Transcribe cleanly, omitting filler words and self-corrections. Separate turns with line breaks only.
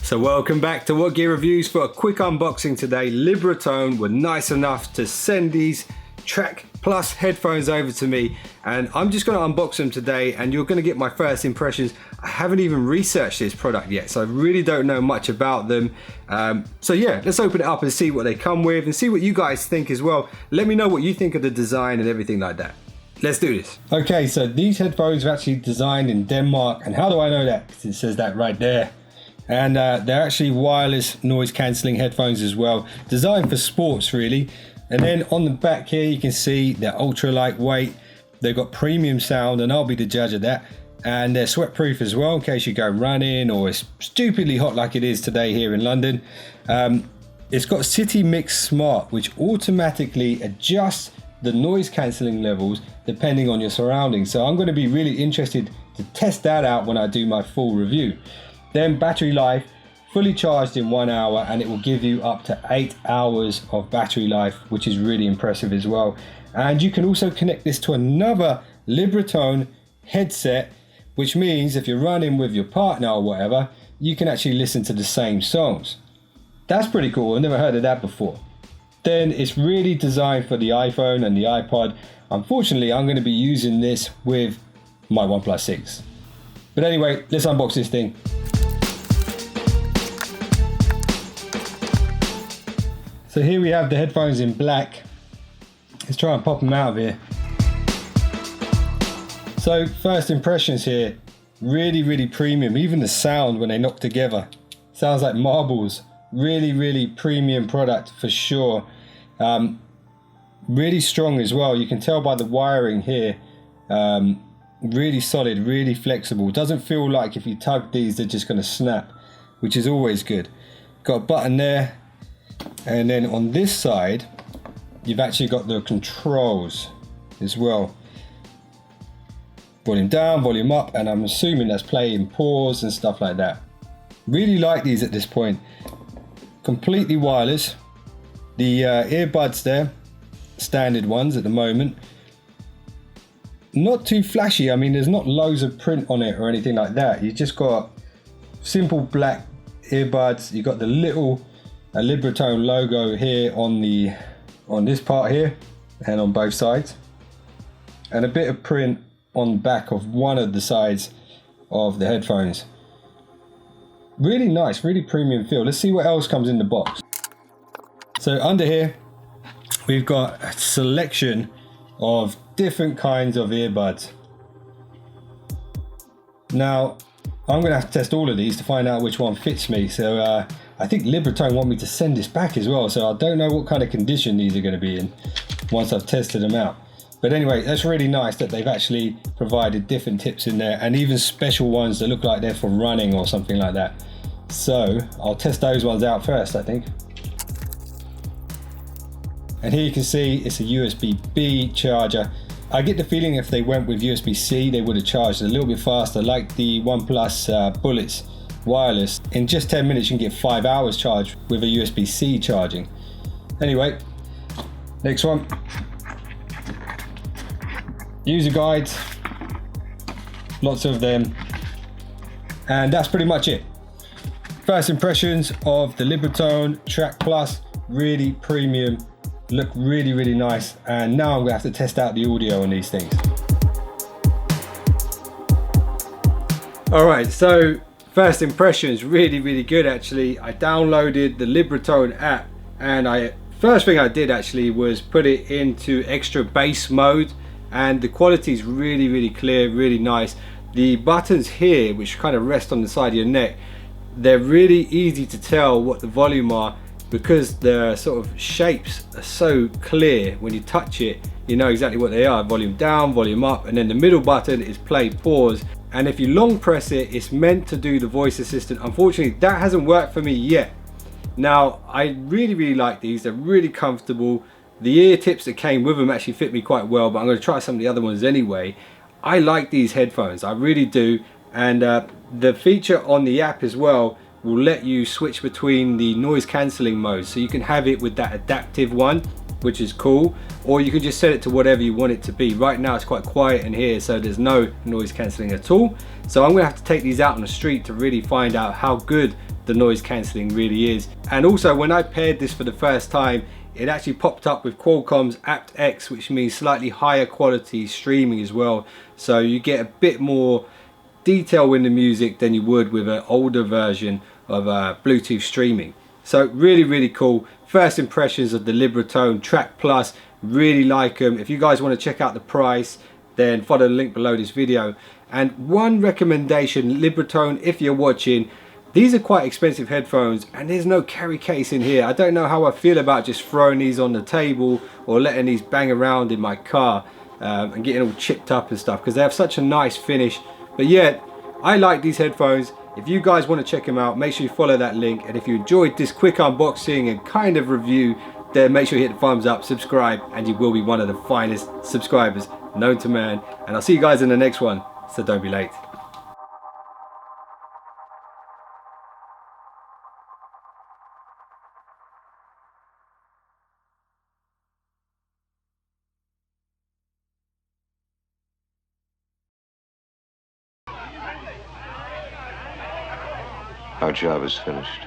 So welcome back to What Gear Reviews. For a quick unboxing today. Libratone were nice enough to send these Track Plus headphones over to me, and I'm just going to unbox them today and you're going to get my first impressions. I haven't even researched this product yet, so I really don't know much about them. So yeah, let's open it up and see what they come with and see what you guys think as well. Let me know what you think of the design and everything like that. Let's do this. Okay, so these headphones are actually designed in Denmark, and how do I know that? Because it says that right there. And they're actually wireless noise cancelling headphones as well, designed for sports really. And then on the back here you can see they're ultra lightweight, they've got premium sound, and I'll be the judge of that. And they're sweat proof as well in case you go running or it's stupidly hot like it is today here in London. It's got City Mix Smart, which automatically adjusts the noise cancelling levels depending on your surroundings. So I'm going to be really interested to test that out when I do my full review. Then battery life, fully charged in 1 hour, and it will give you up to 8 hours of battery life, which is really impressive as well. And you can also connect this to another Libratone headset, which means if you're running with your partner or whatever, you can actually listen to the same songs. That's pretty cool. I've never heard of that before. Then it's really designed for the iPhone and the iPod. Unfortunately, I'm going to be using this with my OnePlus 6. But anyway, let's unbox this thing. So here we have the headphones in black. Let's try and pop them out of here. So first impressions here, really premium. Even the sound when they knock together, sounds like marbles. Really premium product for sure. Really strong as well. You can tell by the wiring here. Really solid, really flexible. Doesn't feel like if you tug these they're just going to snap, which is always good. Got a button there. And then on this side, you've actually got the controls as well. Volume down, volume up, and I'm assuming that's play and pause and stuff like that. Really like these at this point. Completely wireless. The earbuds there, standard ones at the moment. Not too flashy. I mean, there's not loads of print on it or anything like that. You just got simple black earbuds. You got the little Libratone logo here on this part here and on both sides, and a bit of print on the back of one of the sides of the headphones. Really nice, really premium feel. Let's see what else comes in the box. So under here we've got a selection of different kinds of earbuds. Now I'm gonna have to test all of these to find out which one fits me. So I think Libratone want me to send this back as well, so I don't know what kind of condition these are going to be in once I've tested them out. But anyway, that's really nice that they've actually provided different tips in there, and even special ones that look like they're for running or something like that. So I'll test those ones out first, I think. And here you can see it's a USB-B charger. I get the feeling if they went with USB-C they would have charged a little bit faster, like the OnePlus Bullets wireless. In just 10 minutes you can get 5 hours charged with a USB-C charging. Anyway, next one. User guides, lots of them, and that's pretty much it. First impressions of the Libratone Track Plus, really premium, look really nice, and now I'm gonna have to test out the audio on these things. Alright, so first impressions, really good actually. I downloaded the Libratone app, and first thing I did actually was put it into extra bass mode, and the quality is really clear, really nice. The buttons here, which kind of rest on the side of your neck, they're really easy to tell what the volume are, because the sort of shapes are so clear. When you touch it you know exactly what they are. Volume down, volume up, and then the middle button is play pause. And if you long press it, it's meant to do the voice assistant. Unfortunately, that hasn't worked for me yet. Now, I really like these. They're really comfortable. The ear tips that came with them actually fit me quite well, but I'm going to try some of the other ones anyway. I like these headphones, I really do. And the feature on the app as well will let you switch between the noise cancelling modes. So you can have it with that adaptive one, which is cool, or you can just set it to whatever you want it to be. Right now it's quite quiet in here, so there's no noise cancelling at all. So I'm gonna have to take these out on the street to really find out how good the noise cancelling really is. And also, when I paired this for the first time, it actually popped up with Qualcomm's aptX, which means slightly higher quality streaming as well. So you get a bit more detail in the music than you would with an older version of Bluetooth streaming. So really cool. First impressions of the Libratone Track Plus, really like them. If you guys want to check out the price, then follow the link below this video. And one recommendation, Libratone, if you're watching, these are quite expensive headphones and there's no carry case in here. I don't know how I feel about just throwing these on the table or letting these bang around in my car and getting all chipped up and stuff, because they have such a nice finish. But yeah, I like these headphones. If you guys want to check them out, make sure you follow that link. And if you enjoyed this quick unboxing and kind of review, then make sure you hit the thumbs up, subscribe, and you will be one of the finest subscribers known to man. And I'll see you guys in the next one, so don't be late.
Our job is finished.